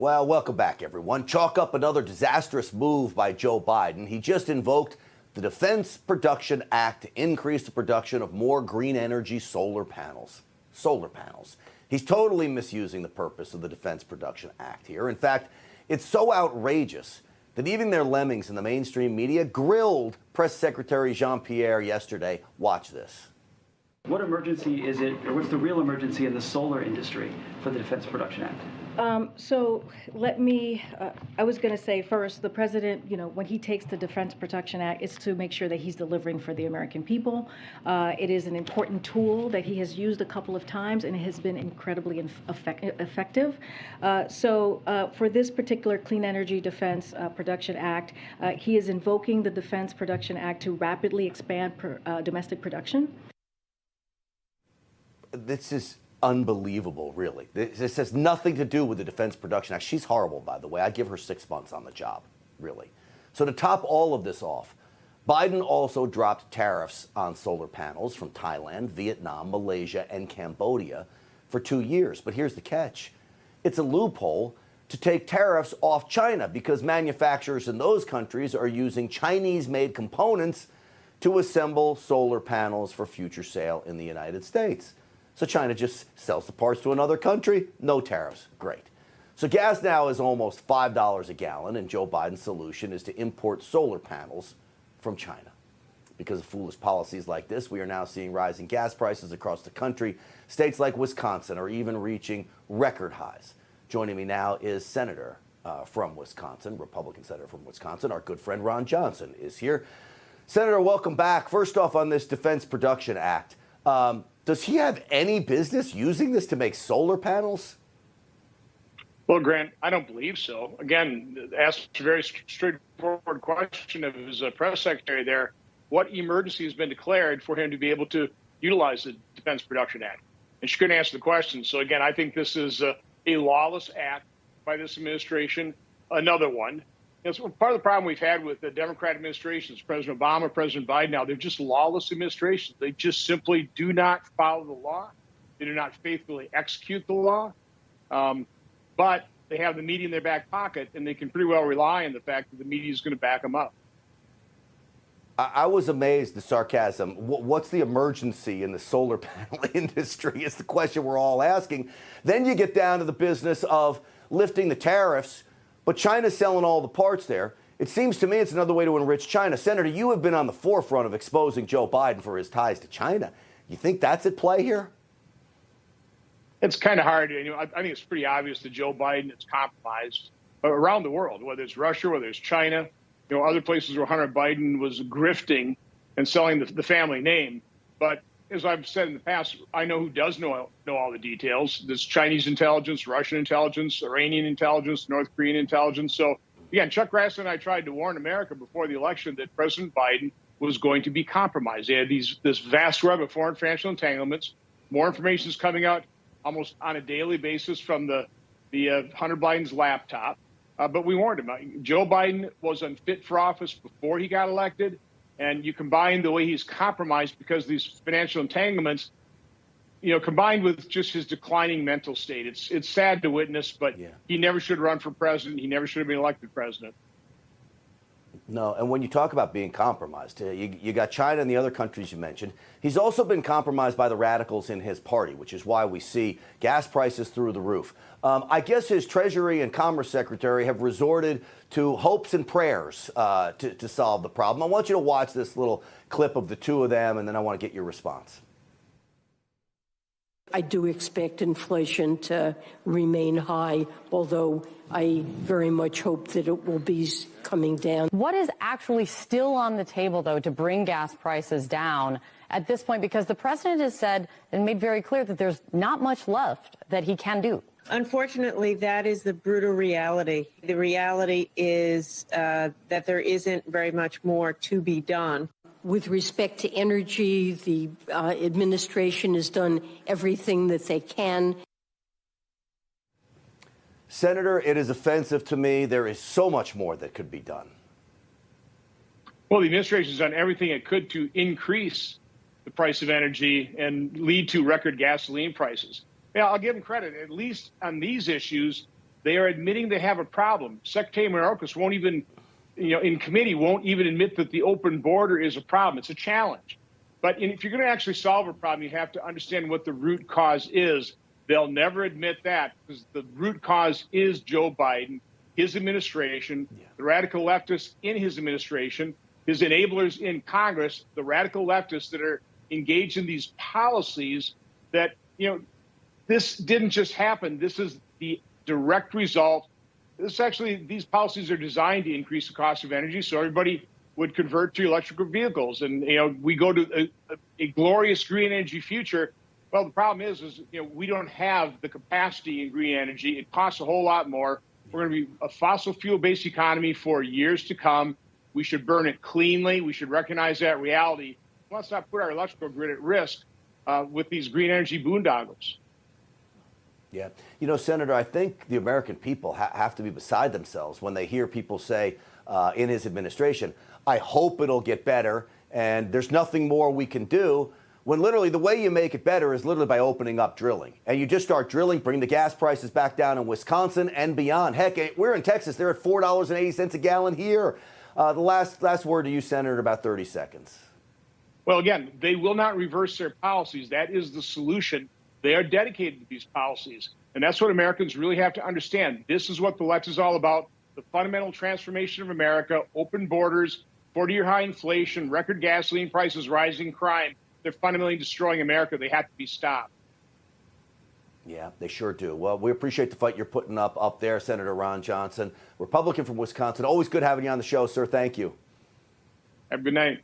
Well, welcome back, everyone. Chalk up another disastrous move by Joe Biden. He just invoked the Defense Production Act to increase the production of more green energy solar panels. Solar panels. He's totally misusing the purpose of the Defense Production Act here. In fact, it's so outrageous that even their lemmings in the mainstream media grilled Press Secretary Jean-Pierre yesterday. Watch this. What emergency is it, or what's the real emergency in the solar industry for the Defense Production Act? So let me, I was going to say first, the president, when he takes the Defense Production Act, it's to make sure that he's delivering for the American people. It is an important tool that he has used a couple of times, and it has been incredibly effective. For this particular Clean Energy Defense Production Act, he is invoking the Defense Production Act to rapidly expand domestic production. This is unbelievable, really. This has nothing to do with the Defense Production Act. She's horrible, by the way. I'd give her 6 months on the job, really. So to top all of this off, Biden also dropped tariffs on solar panels from Thailand, Vietnam, Malaysia, and Cambodia for 2 years. But here's the catch. It's a loophole to take tariffs off China because manufacturers in those countries are using Chinese-made components to assemble solar panels for future sale in the United States. So China just sells the parts to another country, no tariffs, great. So gas now is almost $5 a gallon, and Joe Biden's solution is to import solar panels from China. Because of foolish policies like this, we are now seeing rising gas prices across the country. States like Wisconsin are even reaching record highs. Joining me now is Senator from Wisconsin, Republican Senator from Wisconsin. Our good friend Ron Johnson is here. Senator, welcome back. First off, on this Defense Production Act, does he have any business using this to make solar panels? Well, Grant, I don't believe so. Again, asked a very straightforward question of his press secretary there. What emergency has been declared for him to be able to utilize the Defense Production Act? And she couldn't answer the question. So, again, I think this is a lawless act by this administration, another one. So part of the problem we've had with the Democrat administrations, President Obama, President Biden now, they're just lawless administrations. They just simply do not follow the law. They do not faithfully execute the law. But they have the media in their back pocket, and they can pretty well rely on the fact that the media is going to back them up. I was amazed, the sarcasm. What's the emergency in the solar panel industry is the question we're all asking. Then you get down to the business of lifting the tariffs, but China's selling all the parts there. It seems to me it's another way to enrich China. Senator, you have been on the forefront of exposing Joe Biden for his ties to China. You think that's at play here? It's kind of hard. I think it's pretty obvious that Joe Biden is compromised around the world, whether it's Russia, whether it's China, other places where Hunter Biden was grifting and selling the family name. But as I've said in the past, I know who does know all the details. There's Chinese intelligence, Russian intelligence, Iranian intelligence, North Korean intelligence. So, again, Chuck Grassley and I tried to warn America before the election that President Biden was going to be compromised. They had this vast web of foreign financial entanglements. More information is coming out almost on a daily basis from the Hunter Biden's laptop. But we warned him. Joe Biden was unfit for office before he got elected. And you combine the way he's compromised because of these financial entanglements, combined with just his declining mental state. It's sad to witness, but he never should run for president. He never should have been elected president. No, and when you talk about being compromised, you got China and the other countries you mentioned. He's also been compromised by the radicals in his party, which is why we see gas prices through the roof. I guess his Treasury and Commerce Secretary have resorted to hopes and prayers to solve the problem. I want you to watch this little clip of the two of them, and then I want to get your response. I do expect inflation to remain high, although I very much hope that it will be coming down. What is actually still on the table, though, to bring gas prices down at this point? Because the president has said and made very clear that there's not much left that he can do. Unfortunately, that is the brutal reality. The reality is that there isn't very much more to be done. With respect to energy, the administration has done everything that they can. Senator, it is offensive to me. There is so much more that could be done. Well, the administration has done everything it could to increase the price of energy and lead to record gasoline prices. Yeah, I'll give them credit. At least on these issues, They are admitting they have a problem. Secretary Mayorkas won't even, in committee, won't even admit that the open border is a problem. It's a challenge. But if you're going to actually solve a problem, you have to understand what the root cause is. They'll never admit that because the root cause is Joe Biden, his administration, the radical leftists in his administration, his enablers in Congress, the radical leftists that are engaged in these policies that, this didn't just happen. This is the direct result. These policies are designed to increase the cost of energy so everybody would convert to electrical vehicles. And, we go to a glorious green energy future. Well, the problem is we don't have the capacity in green energy. It costs a whole lot more. We're going to be a fossil fuel-based economy for years to come. We should burn it cleanly. We should recognize that reality. Let's not put our electrical grid at risk with these green energy boondoggles. Yeah. Senator, I think the American people have to be beside themselves when they hear people say in his administration, I hope it'll get better and there's nothing more we can do, when literally the way you make it better is literally by opening up drilling. And you just start drilling, bring the gas prices back down in Wisconsin and beyond. Heck, we're in Texas. They're at $4.80 a gallon here. The last word to you, Senator, about 30 seconds. Well, again, they will not reverse their policies. That is the solution. They are dedicated to these policies. And that's what Americans really have to understand. This is what the left is all about. The fundamental transformation of America, open borders, 40-year high inflation, record gasoline prices, rising crime. They're fundamentally destroying America. They have to be stopped. Yeah, they sure do. Well, we appreciate the fight you're putting up there, Senator Ron Johnson, Republican from Wisconsin. Always good having you on the show, sir. Thank you. Have a good night.